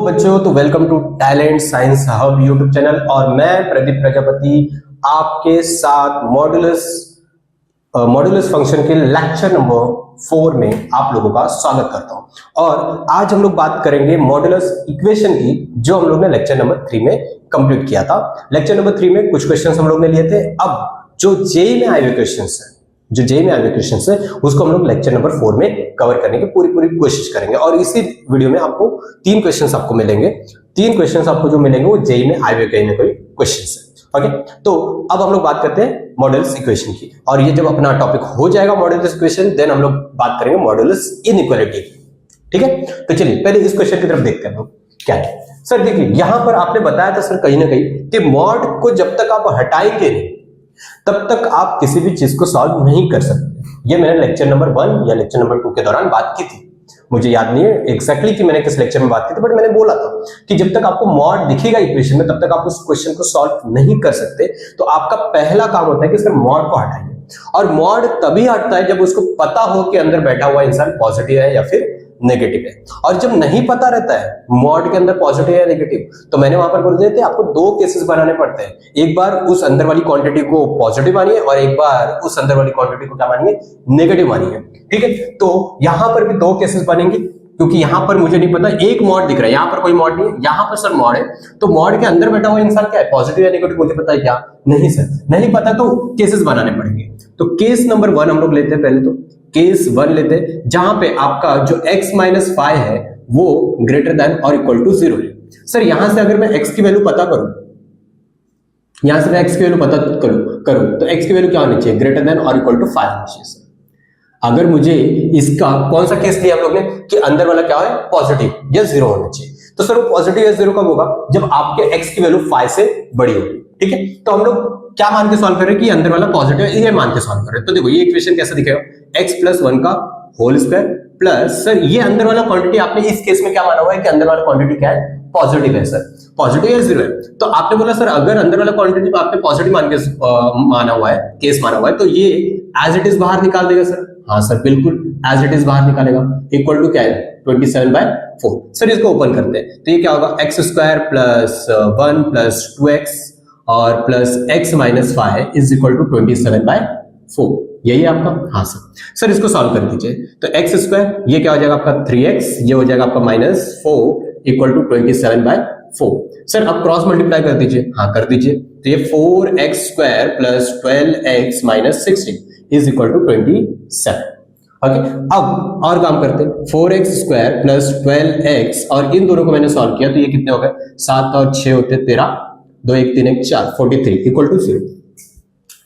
बच्चों, तो welcome to Talent Science Hub YouTube channel और मैं प्रदीप प्रजापति आपके साथ मॉड्यूलस फंक्शन के लेक्चर नंबर 4 में आप लोगों का स्वागत करता हूं। और आज हम लोग बात करेंगे मॉड्यूलस इक्वेशन की, जो हम लोग ने लेक्चर नंबर 3 में कंप्लीट किया था। लेक्चर नंबर 3 में कुछ क्वेश्चंस हम लोग ने लिए थे। अब जो जेईई में आए हुए क्वेश्चंस है, उसको हम लोग लेक्चर नंबर 4 में कवर करने की पूरी कोशिश करेंगे। और इसी वीडियो में आपको 3 क्वेश्चंस आपको मिलेंगे। 3 क्वेश्चंस आपको जो मिलेंगे वो जेईई में आए हुए कहीं ना कहीं क्वेश्चंस है। ओके, तो अब हम लोग बात करते हैं मॉड्यूलस इक्वेशन की। और ये जब अपना टॉपिक हो जाएगा मॉड्यूलस इक्वेशन, देन हम लोग बात करेंगे मॉड्यूलस इनइक्वालिटी की। ठीक है, तो चलिए पहले इस क्वेश्चन की तरफ देखते हैं क्या है। सर देखिए, यहां पर आपने बताया था सर कहीं ना कहीं कि मॉड को जब तक आप हटाएंगे नहीं तब तक आप किसी भी चीज को सॉल्व नहीं कर सकते। ये मैंने लेक्चर नंबर 1 या लेक्चर नंबर 2 के दौरान बात की थी। मुझे याद नहीं है एग्जैक्टली कि मैंने किस लेक्चर में बात की थी, बट मैंने बोला था कि जब तक आपको मॉड दिखेगा इक्वेशन में तब तक आप उस क्वेश्चन को सॉल्व नहीं कर सकते। तो आपका पहला काम होता है कि सर मॉड को हटाइए। और मॉड तभी हटता है जब उसको पता हो कि अंदर बैठा हुआ इंसान पॉजिटिव है या फिर नेगेटिव है। और जब नहीं पता रहता है मॉड के अंदर पॉजिटिव या नेगेटिव, तो मैंने वहां पर बोल दिया था आपको 2 केसेस बनाने पड़ते हैं। एक बार उस अंदर वाली क्वांटिटी को पॉजिटिव मानिए और एक बार उस अंदर वाली क्वांटिटी को क्या मानिए, नेगेटिव मानिए। ठीक है, तो यहां पर भी 2 केसेस बनेंगे, क्योंकि यहां पर मुझे नहीं पता, एक मॉड दिख रहा है, यहां पर कोई मॉड नहीं है, यहां पर सर मॉड है। तो मॉड के अंदर बैठा हुआ इंसान क्या है, पॉजिटिव या नेगेटिव, मुझे पता है क्या? नहीं सर, नहीं पता, तो केसेस बनाने पड़ेंगे। तो केस नंबर 1 हम लोग लेते हैं। पहले तो केस 1 लेते हैं, जहां पे आपका जो x - 5 है वो ग्रेटर देन और इक्वल टू 0 है। सर यहां से अगर मैं x की वैल्यू पता करूं, यहां से मैं x की वैल्यू पता करूं तो x की वैल्यू क्या होनी चाहिए, ग्रेटर देन और इक्वल टू 5 होनी चाहिए। सर अगर मुझे इसका कौन सा केस लिया हम लोग ने कि अंदर वाला क्या है, पॉजिटिव या 0 होना चाहिए, तो सर वो पॉजिटिव या 0 कब होगा, जब आपके x की वैल्यू 5 से बड़ी होगी। ठीक है, तो हम लोग क्या मान के सॉल्व कर रहे हैं कि अंदर वाला पॉजिटिव है, ये मान के सॉल्व कर रहे हैं। तो देखो ये इक्वेशन कैसा दिखेगा, x + 1 का होल स्क्वायर प्लस, सर ये अंदर वाला क्वांटिटी आपने इस केस में क्या माना हुआ है कि अंदर वाला क्वांटिटी क्या है, पॉजिटिव है। सर पॉजिटिव या 0 है, तो आपने बोला सर अगर अंदर वाला क्वांटिटी आपने पॉजिटिव माना हुआ है, केस माना हुआ है, तो ये एज इट इज बाहर निकाल देगा। सर हाँ सर बिल्कुल एज इट इज बाहर निकालेगा। इक्वल टू क्या है, 27/4। सर इसको ओपन करते हैं, तो ये क्या होगा, x² + 1 + 2x और plus x - 5 is equal to 27/4। यही आपका, हाँ सर इसको सॉल्व कर दीजिए। तो x² ये क्या हो जाएगा आपका 3x, ये हो जाएगा आपका -4 इक्वल टू 27/4। सर अब क्रॉस मल्टीप्लाई कर दीजिए, हाँ कर दीजिए। तो ये 4x² + 12x - 16 is equal to 27। Okay, अब और काम करते हैं, 4x² + 12x और इन दोनों को मैंने सॉल्व किया तो ये कितने हो गए, 7 और 6 होते 13, 2 1 3 1 4, 43 इक्वल टू 0।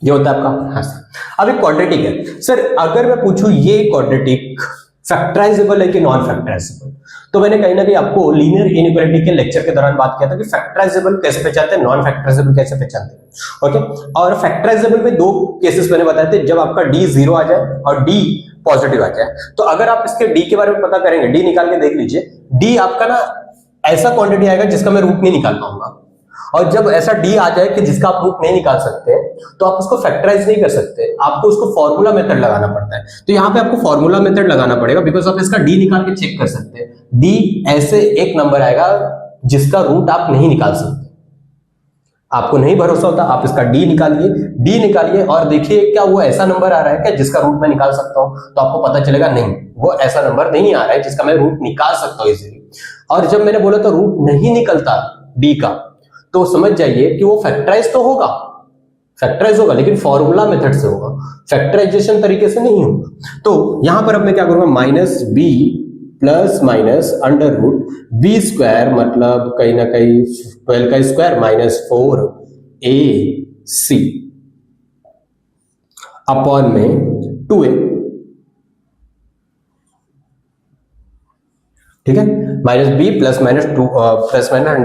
ये होता है आपका, हाँ सर। अब एक क्वाड्रेटिक है। सर अगर मैं पूछूं ये क्वाड्रेटिक फैक्टराइजेबल है कि नॉन फैक्टराइजेबल, तो मैंने कहीं ना कहीं आपको लीनियर इनइक्वालिटी के लेक्चर के दौरान बात किया था कि फैक्टराइजेबल कैसे पहचानते हैं, नॉन फैक्टराइजेबल कैसे पहचानते हैं। ओके, और फैक्टराइजेबल में 2 केसेस मैंने बताए थे, जब आपका d 0 आ जाए और d पॉजिटिव आ जाए। तो अगर आप इसके d के बारे में पता करेंगे, d निकाल के देख लीजिए, d आपका ना ऐसा क्वांटिटी आएगा जिसका मैं रूट नहीं निकाल पाऊंगा। और जब ऐसा d आ जाए कि जिसका आप रूट नहीं निकाल सकते, तो आप उसको फैक्टराइज नहीं कर सकते, आपको उसको फॉर्मूला मेथड लगाना पड़ता है। तो यहाँ पे आपको फॉर्मूला मेथड लगाना पड़ेगा, बिकॉज आप इसका d निकाल के चेक कर सकते हैं। d ऐसे एक नंबर आएगा जिसका रूट आप नहीं निकाल सकते। आपको नहीं भरोसा होता, आप इसका d निकालिए और देखिए क्या वो ऐसा नंबर आ रहा है क्या जिसका रूट मैं निकाल सकता हूं। तो आपको पता चलेगा नहीं, वो ऐसा नंबर नहीं आ रहा है जिसका मैं रूट निकाल सकता हूं इजीली। और जब मैंने बोला तो रूट नहीं निकलता d का, तो समझ जाइए कि वो फैक्टराइज तो होगा, फैक्टराइज होगा लेकिन फॉर्मूला मेथड से होगा, फैक्टराइजेशन तरीके से नहीं होगा। तो यहां पर अब मैं क्या करूंगा, -b ± √b² मतलब कहीं ना कहीं 12 का स्क्वायर -4ac अपॉन में 2a। ठीक है, -b ±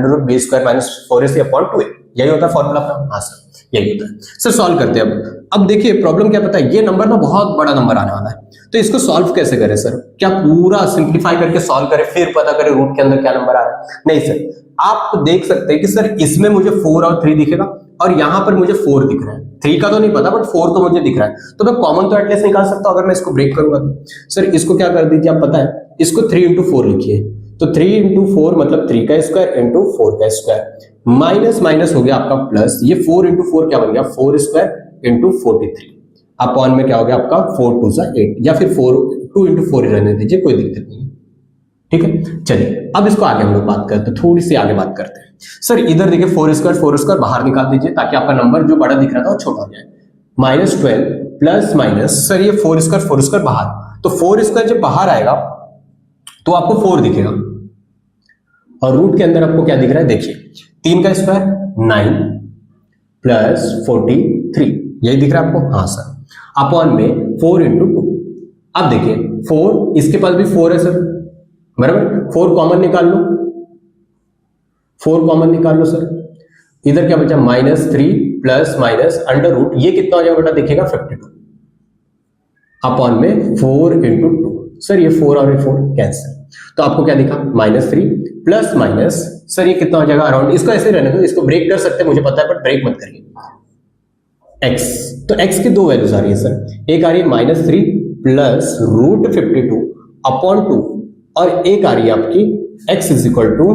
√b² -4ac upon 2a, यही होता है फॉर्मूला अपना। हाँ सर यही होता है। सर सॉल्व करते हैं। अब देखिए प्रॉब्लम क्या पता है, ये नंबर ना बहुत बड़ा नंबर आने वाला है, तो इसको सॉल्व कैसे करें सर, क्या पूरा सिंप्लीफाई करके सॉल्व करें फिर पता करें रूट के अंदर क्या नंबर आ रहा है? नहीं सर, आप देख सकते हैं कि सर इसमें मुझे 4 और 3 दिखेगा और यहां पर मुझे 4 दिख रहा है, 3 का तो नहीं पता बट 4 तो मुझे दिख रहा है, तो मैं कॉमन तो एटलीस्ट निकाल सकता हूं अगर मैं इसको ब्रेक करूंगा तो। सर इसको क्या कर दीजिए, आप पता है इसको 3 × 4 लिखिए, तो 3 इंटू 4 मतलब 3 का स्क्वायर इंटू 4 का स्क्वायर, माइनस माइनस हो गया आपका प्लस, ये 4 इंटू 4 क्या बन गया 4 स्क्वायर इंटू 43 अपॉन में क्या हो गया आपका 4 2 सा 8, या फिर 4 2 इंटू 4 रहने दीजिए, कोई दिक्कत नहीं है, ठीक है। चलिए अब इसको आगे हम लोग बात करते हैं, थोड़ी सी आगे बात करते हैं। सर इधर देखिए 4 स्क्वायर बाहर निकाल दीजिए ताकि आपका नंबर जो बड़ा दिख रहा था वो छोटा हो जाए। -12 प्लस माइनस, सर ये 4 स्क्वायर बाहर, तो 4 स्क्वायर जब बाहर आएगा तो आपको 4 दिखेगा, और रूट के अंदर आपको क्या दिख रहा है देखिए, 3 का स्क्वायर 9 प्लस 43, यही दिख रहा है आपको, हाँ सर, अपॉन में 4 इंटू 2। अब देखिए 4, इसके पास भी 4 है सर, बराबर, 4 कॉमन निकाल लो, 4 कॉमन निकाल लो सर, इधर क्या बचा -3 प्लस माइनस अंडर रूट, ये कितना हो जाएगा बेटा देखिएगा 52 अपॉन में 4 इंटू 2, सर ये 4 और ये 4 कैंसिल, तो आपको क्या दिखा -3 प्लस माइनस, सर ये कितना हो जाएगा अराउंड, इसको ऐसे रहने दो, इसको ब्रेक कर सकते हैं मुझे पता है, बट ब्रेक मत करिए, x, तो x की दो वैल्यूज आ रही है सर, एक आ रही है -3 प्लस रूट 52 अपॉन 2, और एक आ रही है आपकी x is equal to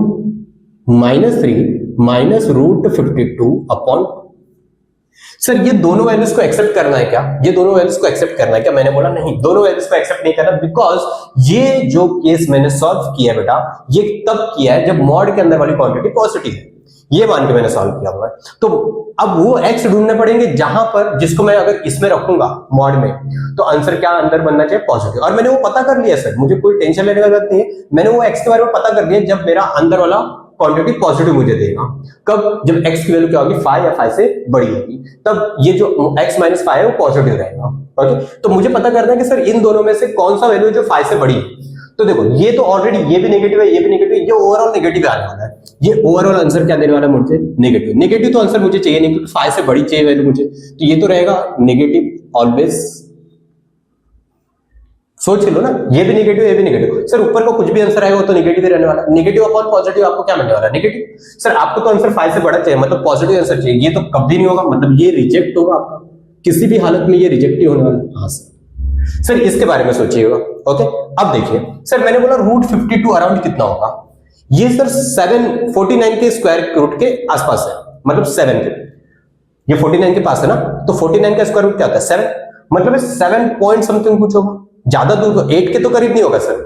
-3 minus root 52 upon. Sir ये दोनों वैल्यूज को एक्सेप्ट करना है क्या, ये दोनों वैल्यूज को एक्सेप्ट करना है क्या, मैंने बोला नहीं, दोनों वैल्यूज को एक्सेप्ट नहीं करना, बिकॉज ये जो केस मैंने सॉल्व किया है बेटा, ये तब किया है जब मॉड के अंदर वाली क्वांटिटी पॉजिटिव है, ये मान के मैंने सॉल्व किया हुआ है। तो अब वो x ढूंढने पड़ेंगे जहां पर, जिसको मैं अगर इसमें रखूंगा मॉड में, तो आंसर क्या अंदर बनना चाहिए पॉजिटिव, और मैंने वो पता कर लिया सर, मुझे कोई टेंशन लेने की जरूरत नहीं है, मैंने वो x के बारे में पता कर लिया जब मेरा अंदर वाला क्वांटिटी पॉजिटिव मुझे देगा, कब, जब x की वैल्यू क्या होगी 5 या 5 से बड़ी होगी, तब ये जो x - 5 है वो पॉजिटिव रहेगा, ओके। तो मुझे पता करना है कि सर इन दोनों में से कौन सा वैल्यू जो 5 से बड़ी है, तो देखो ये तो ऑलरेडी ये भी नेगेटिव है, ये भी नेगेटिव है, ये ओवरऑल नेगेटिव आने वाला है, ये ओवरऑल आंसर क्या देने वाला है मुझे नेगेटिव, नेगेटिव तो आंसर मुझे चाहिए नहीं, क्योंकि 5 से बड़ी चाहिए वैल्यू मुझे, तो ये तो रहेगा नेगेटिव ऑलवेज, सोच लो ना, ये भी नेगेटिव, ये भी नेगेटिव, सर ऊपर को कुछ भी आंसर आएगा वो तो नेगेटिव ही रहने वाला, नेगेटिव अपॉन पॉजिटिव आपको क्या मिलने वाला है नेगेटिव, सर आपको तो आंसर 5 से बड़ा चाहिए, मतलब पॉजिटिव आंसर चाहिए, ये तो कभी नहीं होगा, मतलब ये रिजेक्ट होगा आपका, किसी भी हालत में ये रिजेक्ट ही होने वाला है, हाँ सर इसके बारे में सोचिएगा, ओके। अब देखिए सर मैंने बोला रूट 52 अराउंड कितना होगा, ये सर 749 के स्क्वायर रूट के आसपास है, मतलब 7 के, ये 49 के पास है ना, तो 49 का स्क्वायर रूट क्या होता है 7, मतलब 7 पॉइंट समथिंग कुछ होगा, ज्यादा दूर, तो 8 के तो करीब नहीं होगा सर,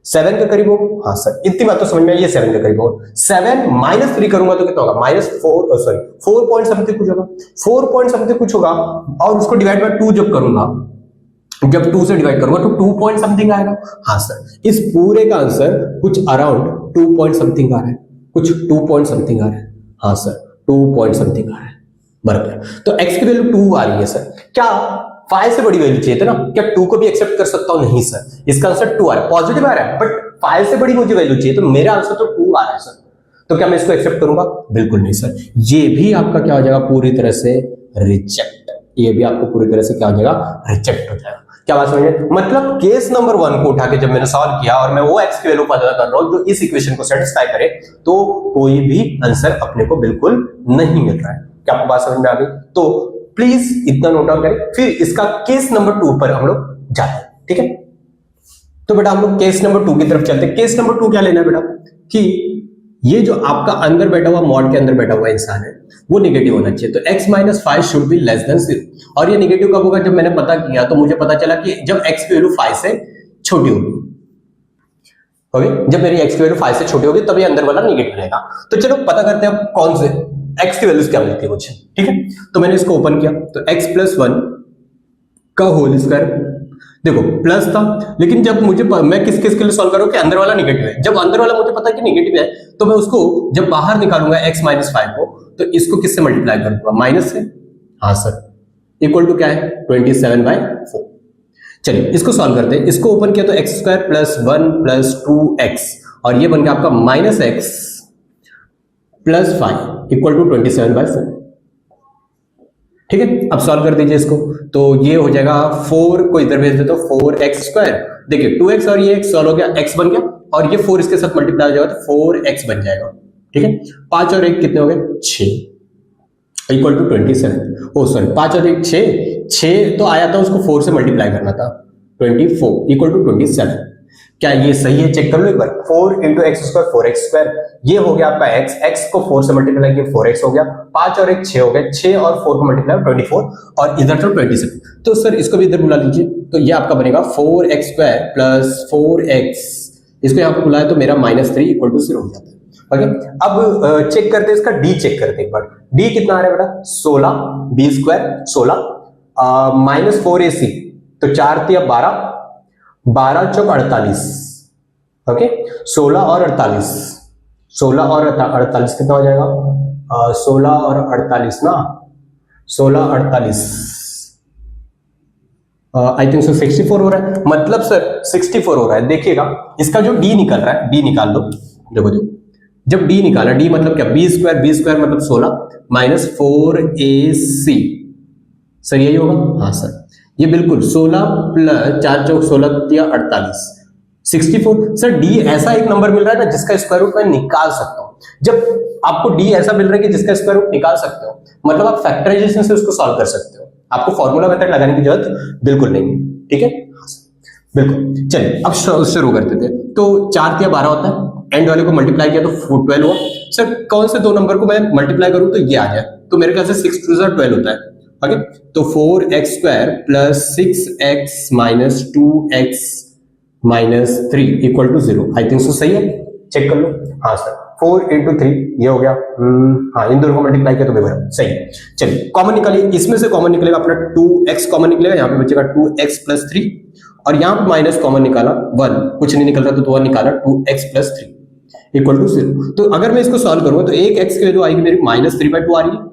7 के करीब होगा, हाँ सर इतनी बात तो समझ में आई, ये 7 के करीब होगा, 7 -3 करूंगा तो कितना होगा -4 पॉइंट समथिंग कुछ होगा, 4 पॉइंट समथिंग कुछ होगा, और उसको डिवाइड बाय 2 जब करूंगा, जब 2 से डिवाइड करूंगा तो 2 पॉइंट समथिंग आएगा, हाँ सर इस पूरे का आंसर कुछ अराउंड 2 पॉइंट समथिंग आ रहा है, कुछ 2 पॉइंट समथिंग आ रहा है, हाँ सर 2 पॉइंट समथिंग आ रहा है, बराबर। तो x की वैल्यू 2 आ रही है सर, क्या 5 से बड़ी वैल्यू चाहिए था ना, क्या 2 को भी एक्सेप्ट कर सकता हूं, नहीं सर, इसका आंसर 2 आ रहा है, पॉजिटिव आ रहा है, बट 5 से बड़ी मुझे वैल्यू चाहिए, तो मेरा आंसर तो 2 आ रहा है सर, तो क्या मैं इसको एक्सेप्ट करूंगा, बिल्कुल नहीं सर, ये भी आपका क्या हो जाएगा पूरी तरह से रिजेक्ट, ये भी आपको पूरी तरह से क्या हो जाएगा रिजेक्ट हो जाएगा, क्या बात समझे, मतलब केस नंबर 1 को उठा के जब मैंने सॉल्व किया और मैं वो x की वैल्यू पता कर रहा हूं जो इस इक्वेशन को सेटिस्फाई करे, तो कोई भी आंसर अपने को बिल्कुल नहीं मिल रहा है, क्या आपको बात समझ में आ गई, तो प्लीज इतना नोट डाउन करें, फिर इसका केस नंबर 2 पर हम लोग जाते हैं, ठीक है। तो बेटा हम लोग केस नंबर 2 की तरफ चलते हैं। केस नंबर 2 क्या लेना है बेटा, कि ये जो आपका अंदर बैठा हुआ मॉड के अंदर बैठा हुआ इंसान है वो नेगेटिव होना चाहिए, तो x - 5 should be less than 0, और ये नेगेटिव कब होगा, जब मैंने पता किया तो मुझे पता चला कि जब x की वैल्यू 5 से छोटी होगी, ओके, जब मेरी x की वैल्यू 5 से छोटी होगी तब ये अंदर वाला नेगेटिव रहेगा। तो चलो पता करते हैं कौन से x की वैल्यूज क्या मिलती है मुझे, ठीक है। तो मैंने इसको ओपन किया, तो x + 1 का होल स्क्वायर, देखो प्लस था, लेकिन जब मुझे मैं किस के लिए सॉल्व करूं कि अंदर वाला नेगेटिव है, जब अंदर वाला मुझे पता है कि नेगेटिव है, तो मैं उसको जब बाहर निकालूंगा x - 5 को, तो इसको किससे मल्टीप्लाई करूंगा, माइनस से, हाँ सर, इक्वल टू क्या है 27/4। चलिए इसको सॉल्व करते हैं, इसको ओपन किया तो x² + 1 + 2x, और ये बन गया आपका -x + 5 इक्वल टू 27/4, ठीक है। अब सॉल्व कर दीजिए इसको, तो ये हो जाएगा 4 को इधर भेज देते हो 4x², देखिए 2x और ये x सॉल्व हो गया, x बन गया, और ये 4 इसके साथ मल्टीप्लाई हो जाएगा तो 4x बन जाएगा, ठीक है। 5 और 1 कितने हो गए 6 इक्वल टू 27, ओ सॉरी 5 और 1 6 तो आया था, उसको 4 से मल्टीप्लाई करना था, 24 इक्वल टू 27, क्या ये सही है? चेक कर लो एक बार। 4 into x square 4x square, ये हो गया आपका x, x को 4 से मल्टीप्लाई किया 4x हो गया, 5 और 1 6 हो गया, 6 और 4 को मल्टीप्लाई 24 और इधर तो 27। तो सर इसको भी इधर बुला लीजिए, तो ये आपका बनेगा 4x स्क्वायर प्लस 4x, इसको यहाँ पे बुलाया तो मेरा -3 इक्वल टू 0 हो जाता है। ओके, अब चेक करते हैं इसका d, चेक करते हैं एक बार। d कितना आ रहा है बेटा? 16, b स्क्वायर 16 माइनस 4ac, तो 4 तिया 12, 12 चौक 48। ओके, 16 और 48, 16 और 48 कितना हो जाएगा? 16 और 48 ना, 16 48 आई थिंक सो 64 हो रहा है, मतलब सर 64 हो रहा है। देखिएगा इसका जो d निकल रहा है, d निकाल दो। देखो जब d निकाला, d मतलब क्या? b स्क्वायर मतलब 16 माइनस 4ac, सर यही होगा? हाँ सर, ये बिल्कुल 16 प्लस 4 चौक 16 या 48 64। सर d ऐसा एक नंबर मिल रहा है ना जिसका स्क्वायर रूट मैं निकाल सकता हूं। जब आपको d ऐसा मिल रहा है कि जिसका स्क्वायर रूट निकाल सकते हो, मतलब आप फैक्टराइजेशन से उसको सॉल्व कर सकते हो, आपको फॉर्मूला मेथड लगाने की जरूरत बिल्कुल नहीं है। ठीक है, बिल्कुल। चलिए अब शुरू करते थे। तो 4 तिया 12 होता है, एंड वाले को मल्टीप्लाई किया तो 12 हुआ। सर कौन से दो नंबर को मैं मल्टीप्लाई करूं तो ये आ जाए? तो मेरे ख्याल से 6 2 12 होता है। ओके, तो 4x square plus 6x minus 2x minus 3 equal to 0। I think so सही है, चेक कर लो। हाँ सर, 4 इंटू 3 ये हो गया। हाँ, इन दोनों को मल्टीप्लाई किया तो बराबर सही है। चलिए कॉमन निकालिए, इसमें से कॉमन निकलेगा अपना 2x कॉमन निकलेगा, यहाँ पे बचेगा 2x प्लस 3, और यहाँ पे माइनस कॉमन निकाला 1, कुछ नहीं निकल रहा तो 1 निकाला, 2x प्लस 3 इक्वल टू 0। तो अगर मैं इसको सॉल्व करूंगा तो एक x की वैल्यू आएगी मेरी -3/2 आ रही है,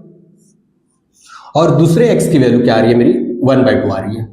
और दूसरे x की वैल्यू क्या आ रही है मेरी? 1/2 आ रही है।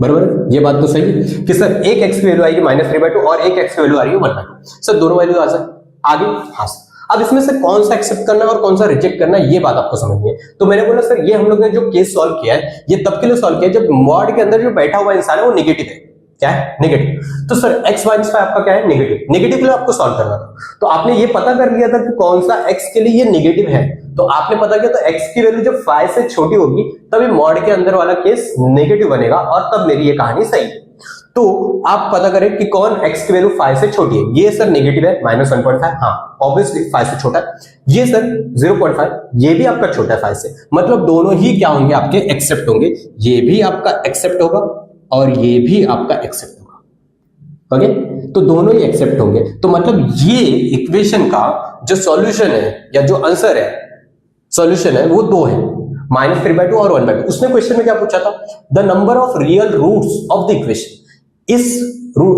बराबर, ये बात तो सही है कि सर एक x की वैल्यू आएगी -3/2 और एक x की वैल्यू आ रही है 1/2। सर दोनों वैल्यू आ जाए आगे। हाँ सर, अब इसमें से कौन सा एक्सेप्ट करना है और कौन सा रिजेक्ट करना है ये बात आपको समझनी है। तो मैंने बोला सर ये हम लोग ने जो केस सॉल्व किया है ये तब के लिए सॉल्व किया है जब मॉड के अंदर जो बैठा हुआ इंसान है वो नेगेटिव है। क्या है? नेगेटिव। तो सर x माइनस 5 आपका क्या है? नेगेटिव। नेगेटिव के लिए आपको सॉल्व करना था, तो आपने ये पता कर लिया था कि कौन सा x के लिए ये नेगेटिव है, तो आपने पता किया तो x की वैल्यू जब 5 से छोटी होगी तब ये मॉड के अंदर वाला केस नेगेटिव बनेगा, और तब मेरी ये कहानी सही है। तो आप पता करें कि कौन x की वैल्यू 5 से छोटी है। ये सर नेगेटिव है -1.5, हाँ ऑब्वियसली 5 से छोटा है। ये सर 0.5, ये भी आपका छोटा है 5 से, मतलब दोनों ही क्या होंगे? आपके एक्सेप्ट होंगे। ये भी आपका एक्सेप्ट होगा और ये भी आपका एक्सेप्ट होगा। ओके, तो दोनों ही एक्सेप्ट होंगे। तो मतलब ये इक्वेशन का जो सॉल्यूशन है या जो आंसर है, सॉल्यूशन है वो दो है, -3/2 और 1/2। उसने क्वेश्चन में क्या पूछा था? The number of real roots of the equation. इस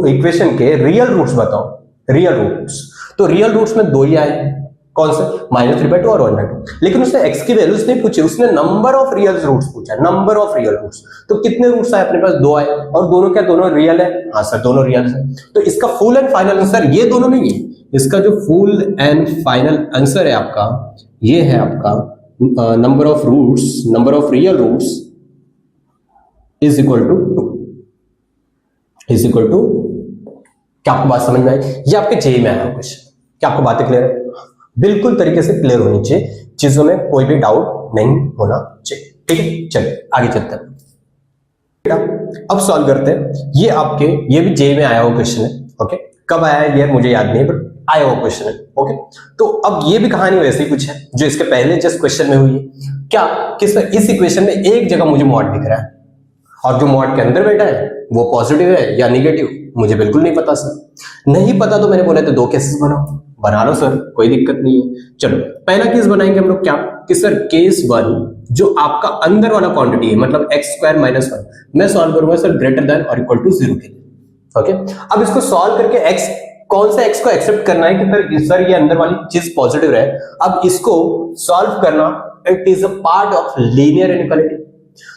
इक्वेशन के रियल रूट्स बताओ, रियल रूट्स। तो रियल रूट्स में दो ही आए, कौन से? -3/2 और 1/2। लेकिन उसने x की वैल्यूज नहीं पूछी, उसने नंबर ऑफ रियल रूट्स पूछा, नंबर ऑफ रियल रूट्स। तो कितने रूट्स आए अपने पास? दो आए, और दोनों क्या? दोनों रियल है। हाँ सर, दोनों रियल है। तो इसका फुल एंड फाइनल आंसर ये दोनों नहीं है, इसका जो फुल एंड फाइनल आंसर है आपका ये है आपका number of roots, number of real roots is equal to 2, is equal to. क्या आपको बात समझ में आई? ये आपके जेई में आया क्वेश्चन। क्या आपको बातें क्लियर है? बिल्कुल तरीके से क्लियर होनी चाहिए, चीजों में कोई भी डाउट नहीं होना चाहिए। ठीक है, चलिए आगे चलते हैं। अब सॉल्व करते हैं। ये आपके ये भी जेई में आया हुआ क्वेश्चन है। ओके, कब आया है ये मुझे याद नहीं, बट आया हुआ क्वेश्चन है। ओके, तो अब ये भी कहानी वैसे ही कुछ है जो इसके पहले जस्ट क्वेश्चन में हुई है। क्या कि इस इक्वेशन में एक जगह मुझे मॉड दिख रहा है, और जो मॉड के अंदर बैठा है वो पॉजिटिव है या निगेटिव मुझे बिल्कुल नहीं पता सर। नहीं पता तो मैंने बोला तो दो केसेस बनाओ, बना लो सर, कोई दिक्कत नहीं है। चलो पहला केस बनाएंगे हम लोग क्या कि सर केस 1 जो आपका अंदर वाला क्वांटिटी है, मतलब x² - 1, मैं सॉल्व करूंगा सर ग्रेटर देन और इक्वल टू 0 के लिए। ओके, अब इसको सॉल्व करके x, कौन सा x को एक्सेप्ट करना है कि सर ये अंदर वाली चीज पॉजिटिव रहे। अब इसको सॉल्व करना it is a part of linear inequality,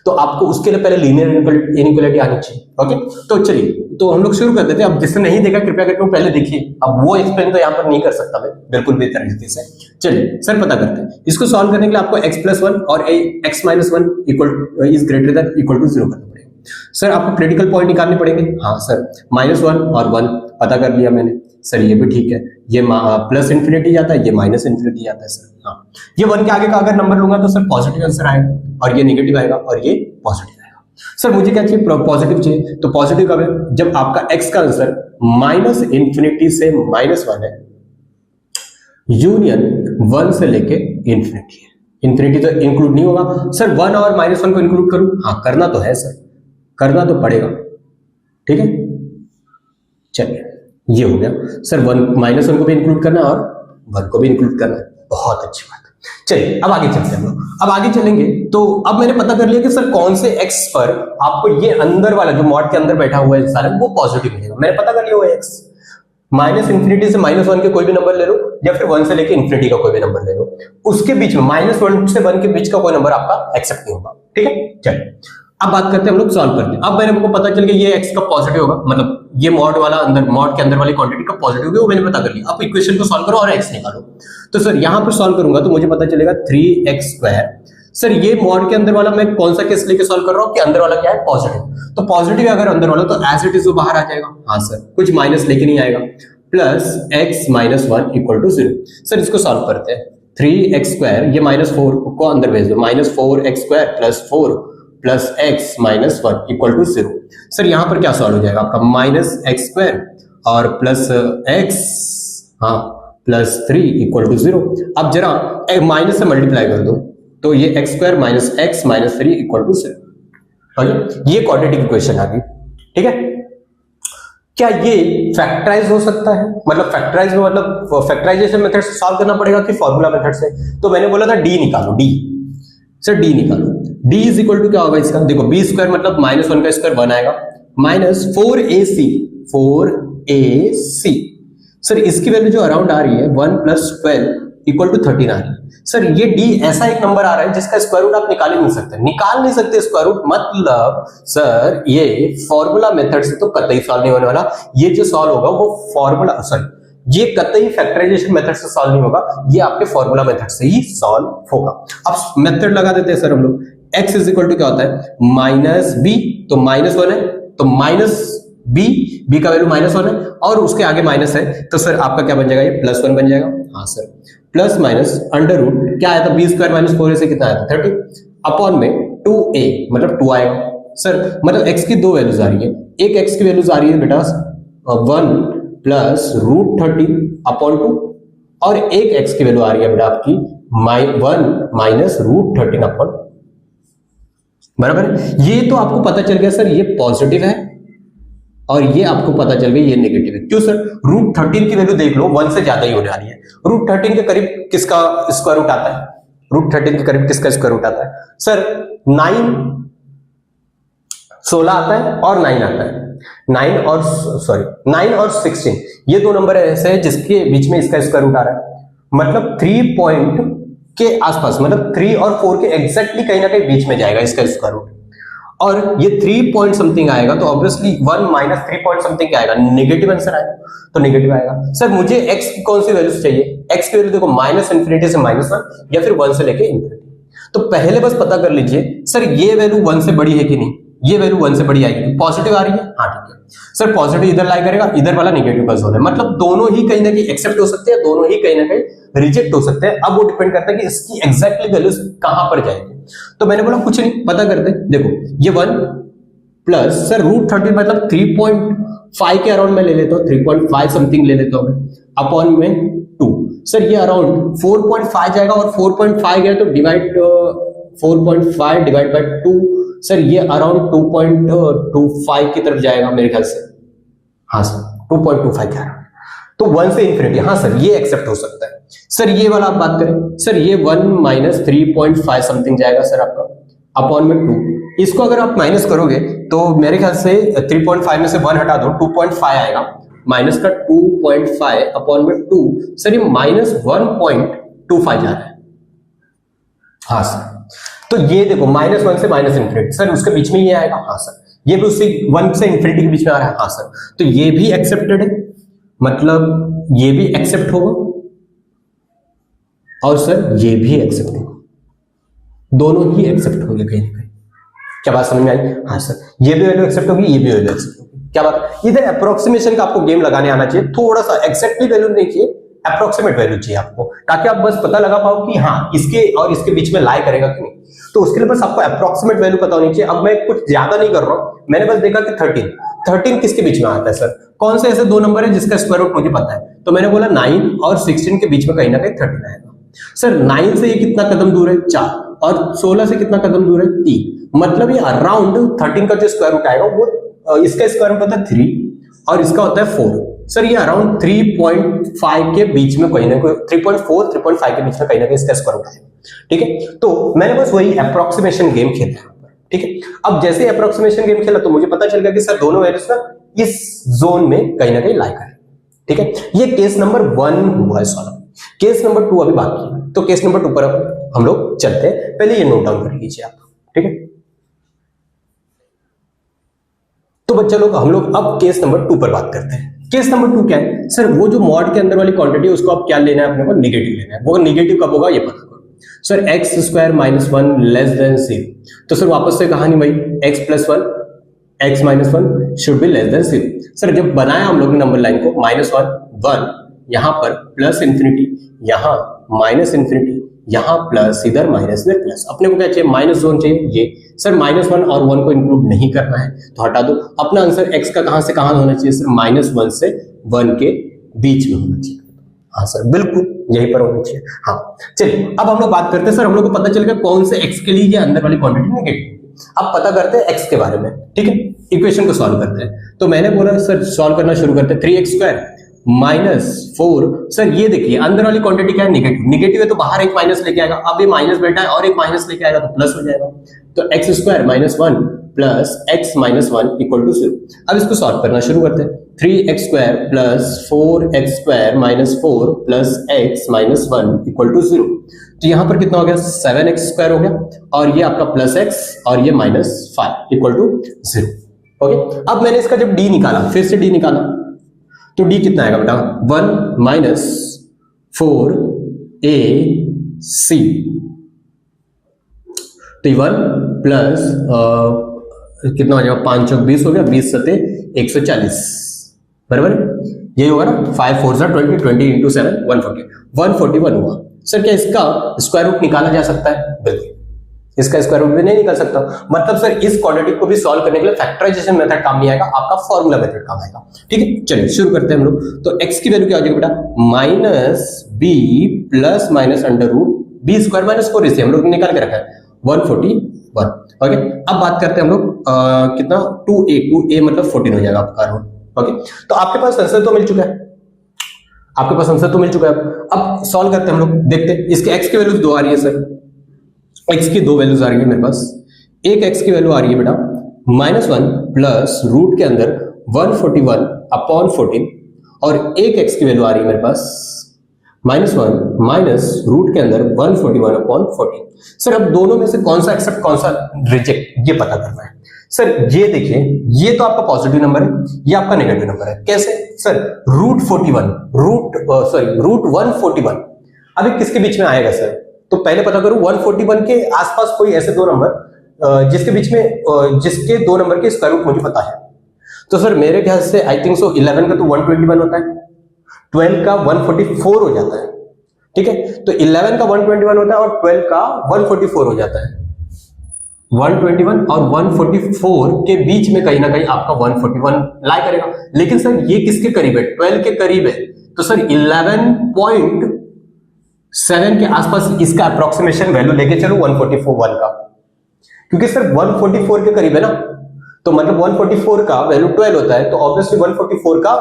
तो आपको उसके लिए पहले लीनियर इनइक्वालिटी आनी चाहिए। ओके, तो चलिए तो हम लोग शुरू कर देते हैं। अब जिसने नहीं देखा कृपया करके वो पहले देखिए, अब वो एक्सप्लेन तो यहाँ पर नहीं कर सकता मैं बिल्कुल भी तरीके से। चलिए सर पता करते हैं। इसको सॉल्व करने के लिए आपको x+1 और x - 1 equal is greater than equal to 0 करना पड़ेगा। सर आपको क्रिटिकल पॉइंट निकालने पड़ेंगे। हाँ सर, -1 और 1 पता कर लिया मैंने। सर ये भी ठीक है, ये प्लस इन्फिनिटी जाता है, ये माइनस इन्फिनिटी जाता है सर। हाँ, ये 1 के आगे का अगर नंबर लूंगा तो सर पॉजिटिव आंसर आएगा, और ये नेगेटिव आएगा और ये पॉजिटिव आएगा। सर मुझे क्या चाहिए, पॉजिटिव चाहिए। तो पॉजिटिव कब है, जब आपका x का आंसर -∞ से -1 है, यूनियन 1 से लेके इंफिनिटी है। इंफिनिटी तो इंक्लूड नहीं होगा सर, 1 और -1 को इंक्लूड करूं, हाँ करना तो है सर, करना तो पड़ेगा, ठीक है। चलिए ये हो गया सर, 1 को भी इंक्लूड करना और 1 को भी इंक्लूड करना है, बहुत अच्छी बात है। चलिए अब आगे चलते हैं हम लोग। अब आगे चलेंगे तो अब मैंने पता कर लिया कि सर कौन से x पर आपको ये अंदर वाला जो मॉड के अंदर बैठा हुआ है सारा वो पॉजिटिव मिलेगा। मैंने पता कर लिया वो x -∞ से -1 के कोई भी नंबर ले लो या फिर 1 से लेके इंफिनिटी का कोई भी नंबर ले लो, उसके बीच में -1 से 1 के बीच का कोई नंबर आपका एक्सेप्ट नहीं होगा, ठीक है। चलिए अब बात करते हैं, हम लोग सॉल्व करते हैं। अब मैंने को पता चल गया ये x का पॉजिटिव होगा, मतलब ये मॉड वाला अंदर मॉड के अंदर वाली क्वांटिटी का पॉजिटिव होगा, वो मैंने पता कर लिया। अब इक्वेशन को सॉल्व करो और x निकालो। तो सर यहां पर सॉल्व करूंगा तो मुझे पता चलेगा 3x²। सर ये मॉड के अंदर वाला मैं कौन सा केस लेके सॉल्व कर रहा हूं कि अंदर वाला क्या है, पॉजिटिव। तो पॉजिटिव अगर अंदर वाला तो एज इट इज वो बाहर आ जाएगा, हाँ सर, कुछ माइनस लेके नहीं आएगा, प्लस x -1 = 0। सर इसको सॉल्व करते हैं, 3x² ये -4 को अंदर भेज दो, -4x² + 4 + x -1 = 0। सर यहां पर क्या सॉल्व हो जाएगा आपका, -x² और प्लस x, हाँ, +3 = 0। अब जरा माइनस से मल्टीप्लाई कर दो तो ये x² - x - 3 = 0। ये क्वाड्रेटिक इक्वेशन आ गई, ठीक है। क्या ये फैक्टराइज हो सकता है, मतलब फैक्टराइज मतलब फैक्टराइजेशन मेथड से सॉल्व करना पड़ेगा कि फॉर्मूला मेथड से? तो मैंने बोला था डी निकालो, डी सर, डी निकालो। डी = क्या होगा इसका, देखो b² मतलब -1 का स्क्वायर 1 आएगा, -4ac सर इसकी वैल्यू जो अराउंड आ रही है 1 + 12 = 13 आ रही है। सर ये डी ऐसा एक नंबर आ रहा है जिसका स्क्वायर रूट आप निकाल ही नहीं सकते, निकाल नहीं सकते स्क्वायर रूट, मतलब सर ये फॉर्मूला मेथड से तो कतई सॉल्व नहीं होने वाला। ये जो सॉल्व होगा वो फॉर्मूला, सॉरी ये कतई फैक्टराइजेशन मेथड से सॉल्व नहीं होगा, ये आपके फॉर्मूला मेथड से ही सॉल्व होगा। अब मेथड लगा देते हैं सर हम लोग। x = क्या होता है, -b, तो -1 है तो -b का वैल्यू -1 है और उसके आगे माइनस है, तो सर आपका क्या बन जाएगा, ये +1 बन जाएगा, हाँ sir, plus minus under root क्या आया था, b² - 4a से कितना आया था 30 अपॉन में 2a मतलब 2 आएगा। सर मतलब x की दो वैल्यूज आ रही है, एक x की वैल्यूज आ रही है बेटा 1 + √13 अपॉन 2 और एक x की वैल्यू आ रही है बेटा आपकी 1 - √13 अपॉन, बराबर है। ये तो आपको पता चल गया सर ये पॉजिटिव है और ये आपको पता चल गया ये नेगेटिव है। क्यों सर, √13 की वैल्यू देख लो 1 से ज्यादा ही होने वाली है। √13 के करीब किसका स्क्वायर रूट आता है, √13 के करीब किसका स्क्वायर रूट आता है सर, 9 16 आता है और 9 आता है, 9 और 16 ये दो नंबर ऐसे हैं जिसके बीच में इसका स्क्वायर रूट आ रहा है, मतलब 3 पॉइंट के आसपास, मतलब 3 और 4 के एग्जैक्टली कहीं ना कहीं बीच में जाएगा इसका स्क्वायर रूट। और ये 3 पॉइंट समथिंग आएगा तो ऑब्वियसली 1 - 3 पॉइंट समथिंग क्या आएगा, नेगेटिव आंसर आएगा, तो नेगेटिव आएगा। सर मुझे x की कौन सी वैल्यूज चाहिए, x की वैल्यू देखो -∞ से -1 या फिर 1 से लेके इंफिनिटी। तो पहले बस पता कर लीजिए सर ये वैल्यू 1 से बड़ी है कि नहीं, ये वैल्यू 1 से बड़ी आएगी, पॉजिटिव आ रही है, हाँ ठीक है सर, पॉजिटिव इधर लाई करेगा, इधर वाला नेगेटिव का जोन है, मतलब दोनों ही कहीं ना कहीं एक्सेप्ट हो सकते हैं, दोनों ही कहीं ना कहीं रिजेक्ट हो सकते हैं। अब वो डिपेंड करता है कि इसकी एग्जैक्टली वैल्यूज कहां पर जाएंगे। तो मैंने बोला कुछ नहीं, पता करते, देखो ये 1 प्लस सर √13 मतलब 3.5 के अराउंड में ले लेता हूं, 3.5 समथिंग ले लेता हूं अपॉन में 2। सर ये अराउंड 4.5 जाएगा और 4.5 गया तो डिवाइड 4.5 डिवाइड बाय 2, सर ये अराउंड 2.25 की तरफ जाएगा मेरे ख्याल से, हाँ सर 2.25 के अराउंड, तो 1 से इंफिनिटी, हाँ सर ये एक्सेप्ट हो सकता है। सर ये वाला आप बात करें, सर ये 1 - 3.5 समथिंग जाएगा सर आपका अपॉन में 2, इसको अगर आप माइनस करोगे तो मेरे ख्याल से 3.5 में से 1 हटा दो 2.5 आएगा, माइनस का 2.5 अपॉन में 2, सर ये -1.25 जा रहा है, हाँ सर। तो ये देखो -1 से -∞ सर उसके बीच में ये आएगा, हाँ सर, ये भी उसी 1 से इंफिनिटी के बीच में आ रहा है, हाँ सर, तो ये भी एक्सेप्टेड है, मतलब ये भी एक्सेप्ट होगा और सर ये भी एक्सेप्ट होगा, दोनों ही एक्सेप्ट होंगे कहीं ना कहीं। क्या बात समझ में आई, हाँ सर, ये भी वैल्यू एक्सेप्ट होगी, ये भी वैल्यू एक्सेप्ट होगी। क्या बात, इधर अप्रोक्सीमेशन का आपको गेम लगाने आना चाहिए, थोड़ा सा एग्जैक्टली वैल्यू नहीं चाहिए, अप्रोक्सीमेट वैल्यू चाहिए आपको, ताकि आप बस पता लगा पाओ कि हाँ इसके और इसके बीच में लाई करेगा कि नहीं। तो उसके लिए बस आपको अप्रोक्सीमेट वैल्यू पता होनी चाहिए। अब मैं कुछ ज्यादा नहीं कर रहा हूं, मैंने बस देखा कि 13 किसके बीच में आता है सर, कौन से ऐसे दो नंबर है जिसका स्क्वायर रूट मुझे पता है, तो मैंने बोला 9 और 16 के बीच में कहीं ना कहीं 13 आएगा। सर 9 से ये कितना कदम दूर है 4, और 16 से कितना कदम दूर है 3, मतलब ये अराउंड 13 का जो स्क्वायर रूट आएगा वो इसका स्क्वायर रूट होता है 3 और इसका होता है 4। सर ये अराउंड 3.5 के बीच में कहीं ना कहीं 3.4 3.5 के बीच में कहीं ना कहीं इसका स्क्वायर रूट आएगा। ठीक है, तो मैंने बस वही अप्रोक्सीमेशन गेम खेला है। ठीक है, अब जैसे अप्रोक्सीमेशन गेम खेला तो मुझे पता चल गया कि सर दोनों वैल्यूज ना इस जोन में कहीं ना कहीं लाई करें। ठीक है, ये केस नंबर 1 हुआ है सॉल्व। केस नंबर 2 अभी बाकी है, तो केस नंबर 2 पर हम लोग चलते हैं। पहले ये नोट डाउन कर लीजिए आप। ठीक है, तो बच्चा लोग हम लोग अब केस नंबर 2 पर बात करते हैं। केस नंबर 2 क्या है सर, वो जो मॉड के अंदर वाली क्वांटिटी है उसको आप क्या लेना है, अपने को नेगेटिव लेना है। वो नेगेटिव कब होगा ये पता करो sir, x square minus 1 less than 0। तो सर वापस से कहानी वही, x plus 1 x minus 1 should be less than 0। Sir जब बनाया हम लोग ने नंबर लाइन को -1 1, यहां पर प्लस इंफिनिटी, यहां माइनस इंफिनिटी, यहां प्लस, इधर माइनस में प्लस, अपने को क्या चाहिए माइनस जोन चाहिए ये। सर -1 और 1 को इंक्लूड नहीं करना है तो हटा दो। अपना आंसर x का कहां से कहां होना चाहिए सर, -1 से 1 के बीच में होना चाहिए। हाँ सर बिल्कुल यहीं पर होना चाहिए। हाँ चलिए अब हम लोग बात करते हैं सर, हम लोग को पता चल गया कौन से x के लिए ये अंदर वाली क्वांटिटी नेगेटिव। अब पता करते हैं x के बारे में। ठीक है, इक्वेशन को सॉल्व करते हैं। तो मैंने बोला सर सॉल्व करना शुरू करते हैं। 3x स्क्वायर -4, सर ये देखिए अंदर वाली क्वांटिटी क्या है नेगेटिव, नेगेटिव है तो बाहर एक माइनस लेके आएगा, अब ये माइनस बैठा है और एक माइनस लेके आएगा तो प्लस हो जाएगा। तो x square -1 plus x minus 1 equal to 0। अब इसको सॉल्व करना शुरू करते हैं। 3x square plus 4x square minus 4 plus x minus 1 equal to 0। तो यहां पर कितना हो गया 7x स्क्वायर हो गया, और ये आपका प्लस एक्स और ये -5 इक्वल टू 0। ओके, अब मैंने इसका जब d निकाला, फिर से d निकाला, तो d कितना आएगा बेटा 1 माइनस 4ac, तो 1 प्लस कितना हो जाएगा 5 चौक 20 हो गया, 20 सते 140 बराबर, यही होगा ना। 5 4 20, 20 इंटू 7 141 हुआ। सर क्या इसका स्क्वायर रूट निकाला जा सकता है? बिल्कुल, इसका स्क्वायर रूट भी नहीं निकाल सकता। मतलब सर इस क्वाड्रेटिक को भी सॉल्व करने के लिए फैक्टराइजेशन मेथड काम नहीं आएगा, आपका फॉर्मूला मेथड काम आएगा। ठीक है, चलिए शुरू करते हैं हम लोग। तो x की वैल्यू क्या हो जाएगी बेटा -b plus minus under root b square minus 4 इसे हम लोग निकाल के रखा है 141। ओके, अब बात करते हैं हम लोग कितना 2a मतलब 14 हो जाएगा आपका रूट। ओके, तो आपके पास आंसर तो मिल चुका है, आपके पास आंसर तो मिल चुका है। अब सॉल्व करते हैं हम लोग, देखते हैं इसके x की वैल्यूज 2 आ रही है सर, x की 2 वैल्यूज आ रही है मेरे पास। एक x की वैल्यू आ रही है बेटा -1 प्लस रूट के अंदर 141 अपॉन 14, और एक x की वैल्यू आ रही है मेरे पास -1 माइनस रूट के अंदर 141 अपॉन 14। सर अब दोनों में से कौन सा एक्सेप्ट कौन सा रिजेक्ट ये पता करना है। सर ये देखिए, ये तो आपका पॉजिटिव नंबर है, ये आपका नेगेटिव नंबर है। कैसे सर, रूट 141 अभी किसके बीच में आएगा सर, तो पहले पता करो 141 के आसपास कोई ऐसे दो नंबर जिसके बीच में जिसके दो नंबर के स्क्वायर रूट मुझे पता है। तो सर मेरे ख्याल से आई थिंक सो 11 का तो 121 होता है, 12 का 144 हो जाता है। ठीक है, तो 11 का 121 होता है और 12 का 144 हो जाता है। 121 और 144 के बीच में कहीं ना कहीं आपका 141 लाई करेगा। लेकिन सर ये किसके करीब है, 12 के करीब है, तो सर 11.7 के आसपास इसका अप्रोक्सीमेशन वैल्यू लेके चलो 144 का, क्योंकि सर 144 के करीब है ना, तो मतलब 144 का वैल्यू 12 होता है, तो ऑब्वियसली 144 का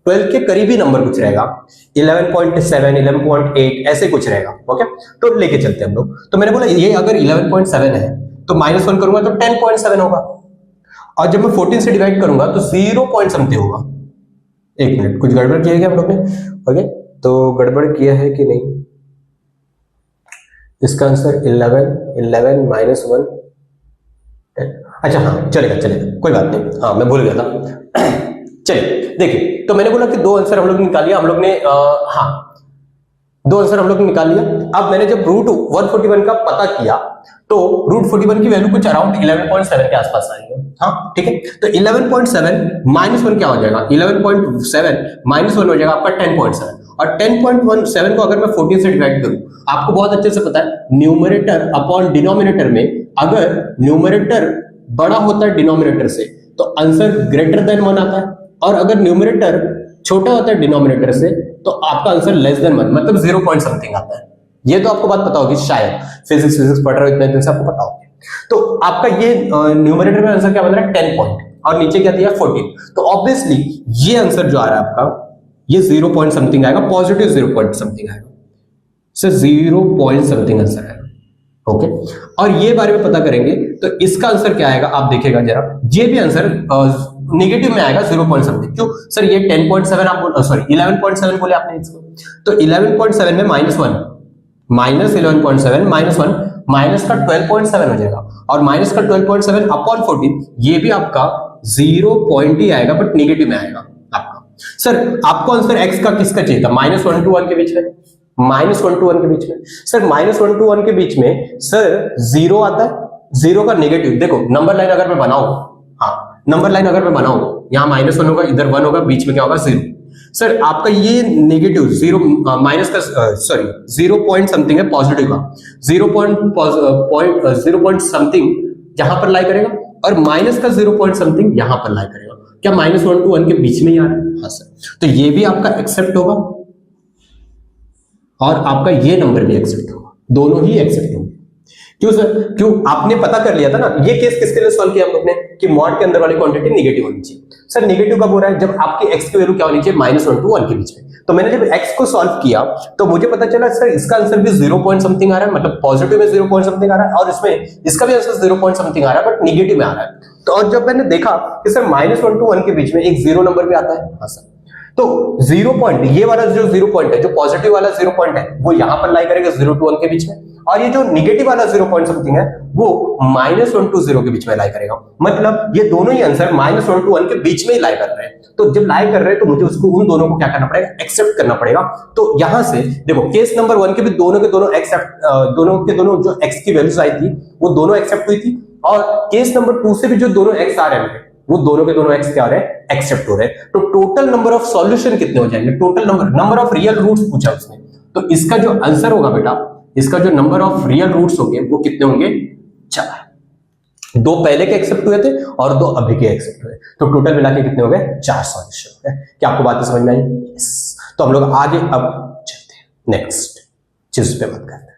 12 के करीबी नंबर कुछ रहेगा, 11.7 11.8 ऐसे कुछ रहेगा। ओके, तो लेके चलते हैं हम लोग। तो मैंने बोला ये अगर 11.7 है तो -1 करूंगा तो 10.7 होगा, और जब मैं 14 से डिवाइड करूंगा तो 0 पॉइंट समथिंग होगा। एक मिनट, कुछ गड़बड़ किया क्या हम लोग ने? ओके, तो गड़बड़ किया है कि नहीं? इसका आंसर 11 -1 10। अच्छा हाँ, चलेगा कोई बात नहीं, हाँ मैं भूल गया था। चलिए देखिए, तो मैंने बोला कि दो आंसर हम लोग निकाल लिया, हम लोग ने हाँ 2 आंसर हम लोग ने निकाल लिया। अब मैंने जब रूट 141 का पता किया तो √41 की वैल्यू कुछ अराउंड 11.7 के आसपास आ रही है। हाँ ठीक है, तो 11.7 माइनस 1 क्या हो जाएगा, 11.7 माइनस 1 हो जाएगा आपका 10.7, और 10.17 को अगर मैं 14 से डिवाइड करूं, आपको बहुत अच्छे से पता है न्यूमरेटर अपॉन डिनोमिनेटर में अगर न्यूमरेटर बड़ा होता है डिनोमिनेटर से तो आंसर ग्रेटर देन 1 आता है, और अगर न्यूमरेटर छोटा होता है डिनोमिनेटर से तो आपका आंसर लेस देन 1 मतलब 0 पॉइंट समथिंग आता है। ये तो आपको बात पता होगी, शायद फिजिक्स पढ़ रहे हो इतने दिन से आपको पता होगी। तो आपका ये न्यूमरेटर में आंसर क्या बन रहा है 10 पॉइंट, और नीचे क्या दिया 14, तो ऑब्वियसली ये आंसर जो आ रहा है आपका ये 0 पॉइंट समथिंग आएगा, पॉजिटिव 0 पॉइंट समथिंग आएगा, सर 0 पॉइंट समथिंग आंसर आएगा। ओके, और ये बारे में पता करेंगे तो इसका आंसर क्या आएगा आप देखिएगा जरा, ये भी आंसर नेगेटिव में आएगा 0 पॉइंट समथिंग। क्यों सर, ये 10.7 आप सॉरी 11.7 बोले आपने इसको, तो 11.7 में -1 माइनस 11.7 -1 माइनस का 12.7 हो जाएगा, और माइनस का 12.7 अपॉन 14 ये भी आपका 0 पॉइंट ही आएगा बट नेगेटिव में आएगा आपका। सर आपको आंसर x का किसका चाहिए था, -1 to 1 के बीच में, -1 to 1 के बीच में, सर -1 to 1 के बीच में सर 0 आता है, 0 का नेगेटिव देखो नंबर लाइन अगर मैं बनाऊं, हाँ नंबर लाइन अगर मैं बनाऊं, यहाँ -1 होगा, इधर 1 होगा, बीच में क्या होगा 0। सर आपका ये नेगेटिव 0 माइनस का सॉरी 0 पॉइंट समथिंग है पॉजिटिव का, 0 पॉइंट समथिंग यहां पर लाई करेगा, और माइनस का 0 पॉइंट समथिंग यहां पर लाई करेगा, क्या -1 to 1 के बीच में ही आ रहा है, हाँ सर, तो ये भी आपका एक्सेप्ट होगा और आपका ये नंबर भी एक्सेप्ट होगा, दोनों ही एक्सेप्ट होंगे। क्यों सर, क्यों आपने पता कर लिया था ना, ये केस किसके लिए सॉल्व किया हम लोग ने कि मॉड के अंदर वाली क्वांटिटी नेगेटिव होनी चाहिए। सर नेगेटिव कब हो रहा है, जब आपकी x की वैल्यू क्या होनी चाहिए, -1 to 1 के बीच में। तो मैंने जब x को सॉल्व किया तो मुझे पता चला सर इसका आंसर भी 0 पॉइंट समथिंग आ रहा है, मतलब पॉजिटिव में 0 पॉइंट समथिंग आ रहा है, और इसमें इसका भी आंसर 0 पॉइंट समथिंग आ रहा है बट नेगेटिव में आ रहा है। तो और जब मैंने देखा कि सर -1 to 1 के बीच में एक 0 नंबर भी आता है, हाँ सर, तो 0 पॉइंट ये वाला जो 0 पॉइंट है, जो पॉजिटिव वाला 0 पॉइंट है वो यहां पर लाई करेगा 0 to 1 के बीच में, और ये जो नेगेटिव वाला 0 पॉइंट समथिंग है वो -1 to 0 के बीच में लाई करेगा, मतलब ये दोनों ही आंसर -1 to 1 के बीच में ही लाई कर रहे हैं। तो जब लाई कर रहे हैं तो मुझे उसको उन दोनों को क्या करना पड़ेगा, एक्सेप्ट करना पड़ेगा। तो यहां से देखो केस नंबर 1 के भी दोनों के दोनों एक्सेप्ट, दोनों के दोनों जो x की वैल्यूज आई थी वो दोनों एक्सेप्ट हुई थी, और केस नंबर 2 से भी जो दोनों x आ रहे हैं वो दोनों के दोनों x क्या हो रहे हैं, एक्सेप्ट हो रहे हैं। तो टोटल नंबर ऑफ सॉल्यूशन कितने हो जाएंगे, total number of real roots पूछा उसने, तो इसका जो आंसर होगा बेटा, इसका जो नंबर ऑफ रियल रूट्स होंगे वो कितने होंगे, 4। 2 पहले के एक्सेप्ट हुए थे और 2 अभी के एक्सेप्ट हुए, तो टोटल मिला के कितने हो गए, 4 सॉल्यूशन हो गए। क्या आपको बात समझ में आई? तो हम लोग आगे अब चलते हैं नेक्स्ट चीज पे बात करते हैं।